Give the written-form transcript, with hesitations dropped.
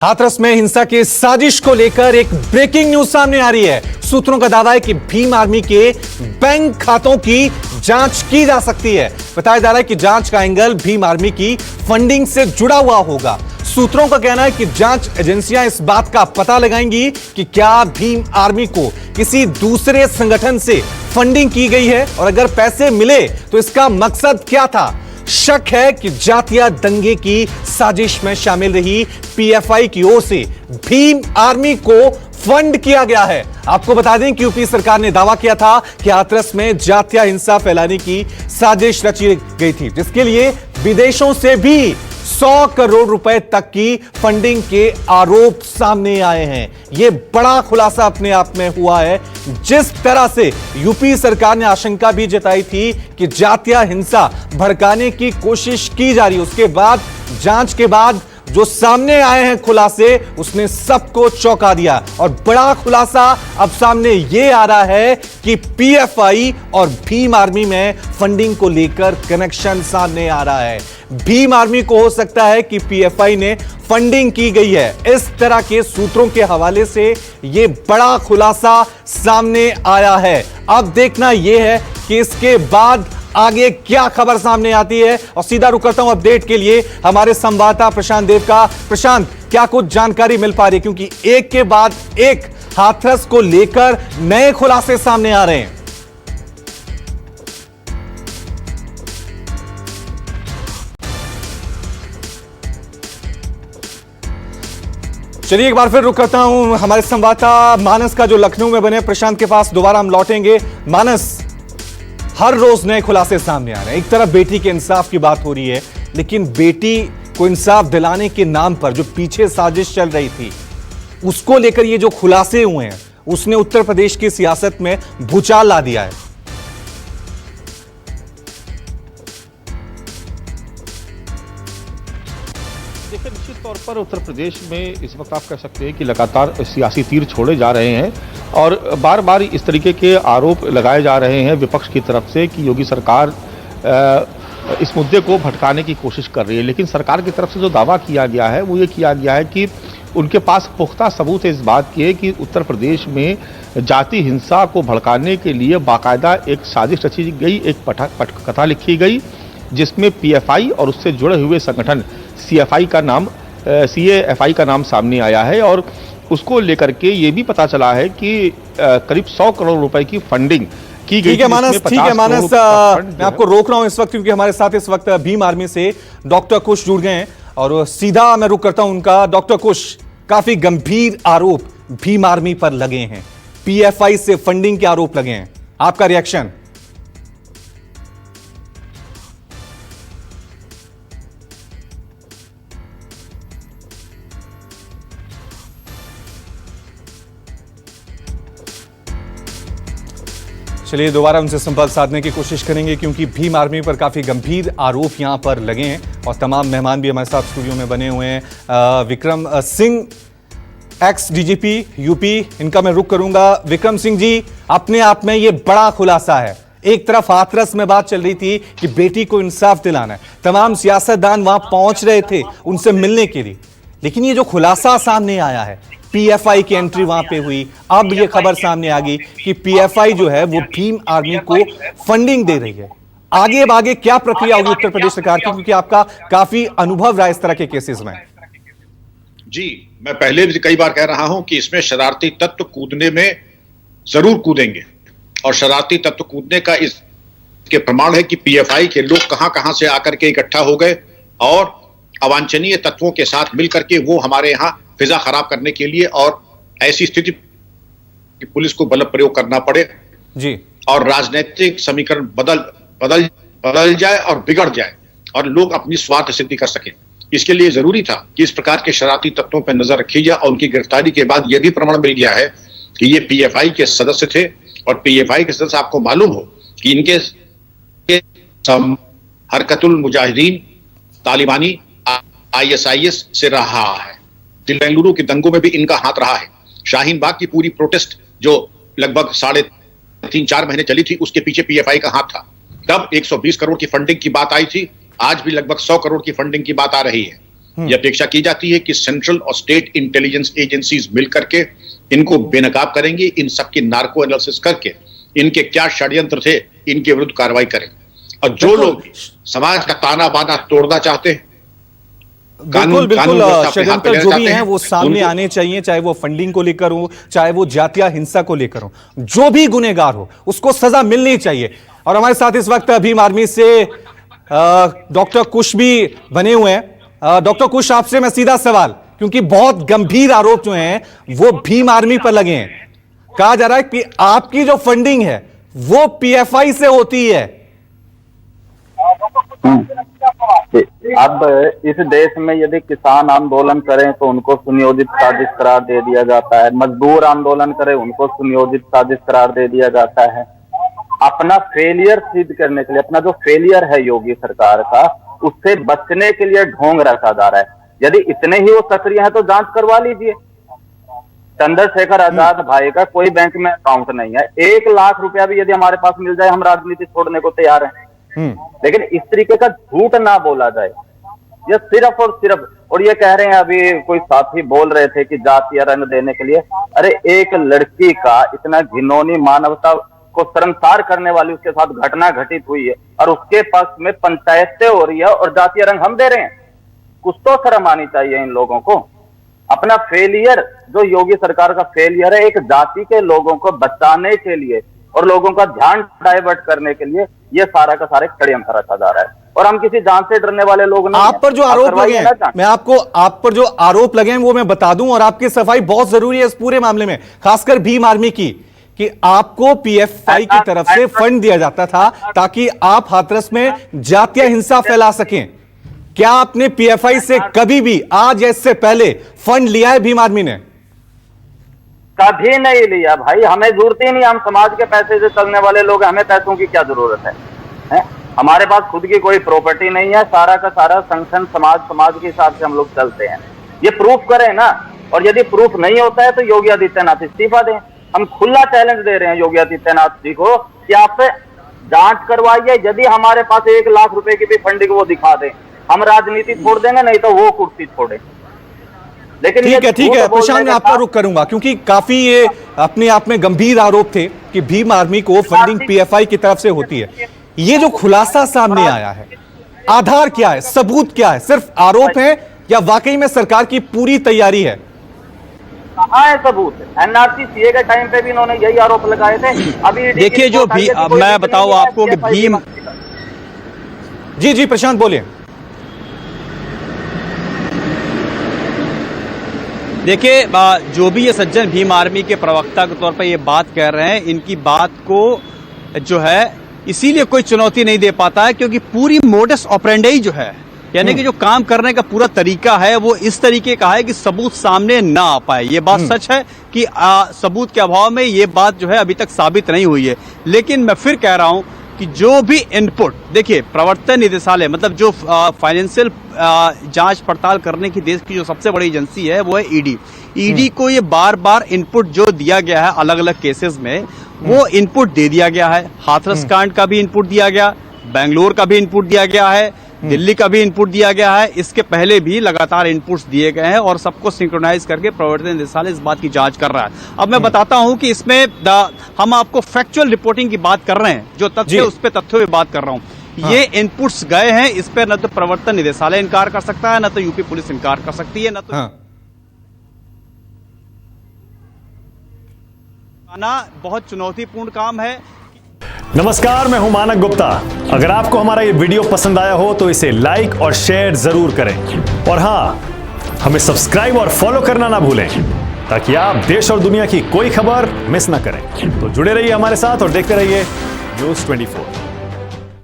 हाथरस में हिंसा के साजिश को लेकर एक ब्रेकिंग न्यूज सामने आ रही है। सूत्रों का दावा है कि भीम आर्मी के बैंक खातों की जांच की जा सकती है। बताया जा रहा है कि जांच का एंगल भीम आर्मी की फंडिंग से जुड़ा हुआ होगा। सूत्रों का कहना है कि जांच एजेंसियां इस बात का पता लगाएंगी कि क्या भीम आर्मी को किसी दूसरे संगठन से फंडिंग की गई है और अगर पैसे मिले तो इसका मकसद क्या था। शक है कि जातीय दंगे की साजिश में शामिल रही पीएफआई की ओर से भीम आर्मी को फंड किया गया है। आपको बता दें कि यूपी सरकार ने दावा किया था कि हाथरस में जातीय हिंसा फैलाने की साजिश रची गई थी, जिसके लिए विदेशों से भी 100 करोड़ रुपए तक की फंडिंग के आरोप सामने आए हैं। यह बड़ा खुलासा अपने आप में हुआ है। जिस तरह से यूपी सरकार ने आशंका भी जताई थी कि जातीय हिंसा भड़काने की कोशिश की जा रही है, उसके बाद जांच के बाद जो सामने आए हैं खुलासे, उसने सबको चौंका दिया। और बड़ा खुलासा अब सामने यह आ रहा है कि पीएफआई और भीम आर्मी में फंडिंग को लेकर कनेक्शन सामने आ रहा है। भीम आर्मी को हो सकता है कि पीएफआई ने फंडिंग की गई है। इस तरह के सूत्रों के हवाले से यह बड़ा खुलासा सामने आया है। अब देखना यह है कि इसके बाद आगे क्या खबर सामने आती है। और सीधा रुक करता हूं अपडेट के लिए हमारे संवाददाता प्रशांत देव का। प्रशांत, क्या कुछ जानकारी मिल पा रही है, क्योंकि एक के बाद एक हाथरस को लेकर नए खुलासे सामने आ रहे हैं। चलिए एक बार फिर रुक करता हूं हमारे संवाददाता मानस का, जो लखनऊ में बने। प्रशांत के पास दोबारा हम लौटेंगे। मानस, हर रोज नए खुलासे सामने आ रहे हैं। एक तरफ बेटी के इंसाफ की बात हो रही है, लेकिन बेटी को इंसाफ दिलाने के नाम पर जो पीछे साजिश चल रही थी, उसको लेकर ये जो खुलासे हुए हैं, उसने उत्तर प्रदेश की सियासत में भूचाल ला दिया है। देखिए, निश्चित तौर पर उत्तर प्रदेश में इस वक्त आप कह सकते हैं कि लगातार सियासी तीर छोड़े जा रहे हैं और बार बार इस तरीके के आरोप लगाए जा रहे हैं विपक्ष की तरफ से कि योगी सरकार इस मुद्दे को भटकाने की कोशिश कर रही है। लेकिन सरकार की तरफ से जो दावा किया गया है वो ये किया गया है कि उनके पास पुख्ता सबूत है इस बात के कि उत्तर प्रदेश में जाति हिंसा को भड़काने के लिए बाकायदा एक साजिश रची गई, एक पटकथा लिखी गई, जिसमें पीएफआई और उससे जुड़े हुए संगठन सीएफआई का नाम सामने आया है। और उसको लेकर के ये भी पता चला है कि करीब 100 करोड़ रुपए की फंडिंग की गई। ठीक है मानस, मैं आपको रोक रहा हूं इस वक्त, क्योंकि हमारे साथ इस वक्त भीम आर्मी से डॉक्टर कुश जुड़ गए हैं और सीधा मैं रुक करता हूं उनका। डॉक्टर कुश, काफी गंभीर आरोप भीम आर्मी पर लगे हैं, पीएफआई से फंडिंग के आरोप लगे हैं, आपका रिएक्शन? चलिए दोबारा उनसे संपर्क साधने की कोशिश करेंगे, क्योंकि भीम आर्मी पर काफ़ी गंभीर आरोप यहां पर लगे हैं और तमाम मेहमान भी हमारे साथ स्टूडियो में बने हुए हैं। Vikram Singh, x DGP UP, इनका मैं रुख करूंगा। विक्रम सिंह जी, अपने आप में ये बड़ा खुलासा है। एक तरफ हाथरस में बात चल रही थी कि बेटी को इंसाफ दिलाना है, तमाम सियासतदान वहां पहुंच रहे थे उनसे मिलने के लिए, लेकिन ये जो खुलासा सामने आया है, पीएफआई की एंट्री वहां पे हुई, अब ये खबर सामने आ गई कि पीएफआई जो है वो भीम आर्मी को फंडिंग दे रही है। आगे क्या प्रक्रिया होगी उत्तर प्रदेश सरकार की, क्योंकि आपका काफी अनुभव रहा इस तरह के केसेस में? जी, मैं पहले भी कई बार कह रहा हूं कि इसमें शरारती तत्व कूदने में जरूर कूदेंगे, और शरारती तत्व कूदने का इसके प्रमाण है कि पीएफआई के लोग कहां से आकर के इकट्ठा हो गए और अवांछनीय तत्वों के साथ मिलकर के वो हमारे यहां फिजा खराब करने के लिए, और ऐसी स्थिति कि पुलिस को बल प्रयोग करना पड़े जी, और राजनीतिक समीकरण बदल जाए और बिगड़ जाए और लोग अपनी स्वार्थ सिद्धि कर सकें। इसके लिए जरूरी था कि इस प्रकार के शरारती तत्वों पर नजर रखी जाए, और उनकी गिरफ्तारी के बाद यह भी प्रमाण मिल गया है कि ये पीएफआई के सदस्य थे। और पीएफआई के सदस्य, आपको मालूम हो कि इनके हरकतुल मुजाहिदीन तालिबानी आईएसआईएस से रहा है। बेंगलुरु के दंगों में भी इनका हाथ रहा है। शाहीन बाग की पूरी प्रोटेस्ट जो लगभग 3.5-4 महीने चली थी, उसके पीछे पीएफआई का हाथ था। तब 120 करोड़ की फंडिंग की बात आई थी, आज भी लगभग 100 करोड़ की फंडिंग की बात आ रही है। यह अपेक्षा की जाती है कि सेंट्रल और स्टेट इंटेलिजेंस एजेंसीज मिलकर के इनको बेनकाब करेंगी, इन सबकी नार्को एनालिसिस करके इनके क्या षड्यंत्र थे इनके विरुद्ध कार्रवाई करें। और जो लोग समाज का ताना बाना तोड़ना चाहते हैं, बिल्कुल बिल्कुल षड्यंत्र जो भी हैं वो सामने आने चाहिए, चाहे वो फंडिंग को लेकर हो, चाहे वो जातीय हिंसा को लेकर हो, जो भी गुनहगार हो उसको सजा मिलनी चाहिए। और हमारे साथ इस वक्त भीम आर्मी से डॉक्टर कुश भी बने हुए हैं। डॉक्टर कुश, आपसे मैं सीधा सवाल, क्योंकि बहुत गंभीर आरोप जो हैं वो भीम आर्मी पर लगे हैं। कहा जा रहा है कि आपकी जो फंडिंग है वो पीएफआई से होती है। अब इस देश में यदि किसान आंदोलन करें तो उनको सुनियोजित साजिश करार दे दिया जाता है, मजदूर आंदोलन करें उनको सुनियोजित साजिश करार दे दिया जाता है। अपना फेलियर सिद्ध करने के लिए, अपना जो फेलियर है योगी सरकार का, उससे बचने के लिए ढोंग रखा जा रहा है। यदि इतने ही वो सक्रिय हैं तो जांच करवा लीजिए। चंद्रशेखर आजाद भाई का कोई बैंक में अकाउंट नहीं है, 1 लाख रुपया भी यदि हमारे पास मिल जाए हम राजनीति छोड़ने को तैयार हैं। लेकिन इस तरीके का झूठ ना बोला जाए। ये सिर्फ और सिर्फ, और ये कह रहे हैं, अभी कोई साथी बोल रहे थे कि जातीय रंग देने के लिए। अरे एक लड़की का इतना घिनौनी, मानवता को शर्मसार करने वाली उसके साथ घटना घटित हुई है और उसके पास में पंचायतें हो रही है और जातीय रंग हम दे रहे हैं। कुछ तो शर्म आनी चाहिए इन लोगों को। अपना फेलियर, जो योगी सरकार का फेलियर है, एक जाति के लोगों को बचाने के लिए और लोगों का ध्यान डाइवर्ट करने के लिए ये सारा का सारा षड्यंत्र रचा जा रहा है। और हम किसी जांच से डरने वाले लोग नहीं। आप पर जो आरोप लगे हैं, मैं आपको आप पर जो आरोप लगे हैं वो मैं बता दूं, और आपकी सफाई बहुत जरूरी है इस पूरे मामले में, खासकर भीम आर्मी की, कि आपको पीएफआई की तरफ से फंड दिया जाता था ताकि आप हाथरस में जातीय हिंसा फैला सकें। क्या आपने पीएफआई से कभी भी, आज या इससे पहले, फंड लिया है भीम आर्मी ने? कभी नहीं लिया भाई, हमें जरूरत ही नहीं। हम समाज के पैसे से चलने वाले लोग, हमें पैसों की क्या जरूरत है? हमारे पास खुद की कोई प्रॉपर्टी नहीं है। सारा का सारा संगठन समाज के हिसाब से हम लोग चलते हैं। ये प्रूफ करें ना, और यदि प्रूफ नहीं होता है तो योगी आदित्यनाथ इस्तीफा दें। हम खुला चैलेंज दे रहे हैं योगी आदित्यनाथ जी को कि आप जांच करवाइए। यदि हमारे पास 1 लाख रुपए की भी फंडिंग वो दिखा दें, हम राजनीति छोड़ देंगे, नहीं तो वो कुर्सी छोड़े। लेकिन ठीक है प्रशांत, मैं आपका रुख करूंगा क्योंकि काफी ये अपने आप में गंभीर आरोप थे कि भीम आर्मी को फंडिंग पीएफआई की तरफ से होती है। ये जो खुलासा सामने आया है, आधार क्या है, सबूत क्या है? सिर्फ आरोप है या वाकई में सरकार की पूरी तैयारी है? कहाँ है सबूत? एनआरसी सीए के टाइम पे भी इन्होंने यही आरोप लगाए थे। अभी देखिए, जो भी मैं बताऊं आपको कि भीम, जी प्रशांत बोलिए। देखिए, जो भी ये सज्जन भीम आर्मी के प्रवक्ता के तौर पर ये बात कह रहे हैं, इनकी बात को जो है इसीलिए कोई चुनौती नहीं दे पाता है क्योंकि पूरी मोडस ऑपरेंडी जो है, यानी कि जो काम करने का पूरा तरीका है वो इस तरीके का है कि सबूत सामने ना आ पाए। ये बात सच है कि सबूत के अभाव में ये बात जो है अभी तक साबित नहीं हुई है। लेकिन मैं फिर कह रहा हूं कि जो भी इनपुट, देखिए, प्रवर्तन निदेशालय, मतलब जो फाइनेंशियल जांच पड़ताल करने की देश की जो सबसे बड़ी एजेंसी है वो है ईडी को ये बार बार इनपुट जो दिया गया है अलग अलग केसेस में, वो इनपुट दे दिया गया है। हाथरस कांड का भी इनपुट दिया गया, बेंगलोर का भी इनपुट दिया गया है, दिल्ली का भी इनपुट दिया गया है। इसके पहले भी लगातार इनपुट्स दिए गए हैं और सबको सिंक्रोनाइज करके प्रवर्तन निदेशालय इस बात की जांच कर रहा है। अब मैं बताता हूं कि इसमें हम आपको फैक्चुअल रिपोर्टिंग की बात कर रहे हैं, जो तथ्य उस पर तथ्यों की बात कर रहा हूं। ये इनपुट्स गए हैं, इस पर न तो प्रवर्तन निदेशालय इनकार कर सकता है, न तो यूपी पुलिस इनकार कर सकती है, न तो बहुत चुनौतीपूर्ण काम है। नमस्कार, मैं हूं मानक गुप्ता। अगर आपको हमारा ये वीडियो पसंद आया हो तो इसे लाइक और शेयर जरूर करें, और हां, हमें सब्सक्राइब और फॉलो करना ना भूलें ताकि आप देश और दुनिया की कोई खबर मिस ना करें। तो जुड़े रहिए हमारे साथ और देखते रहिए न्यूज़ 24।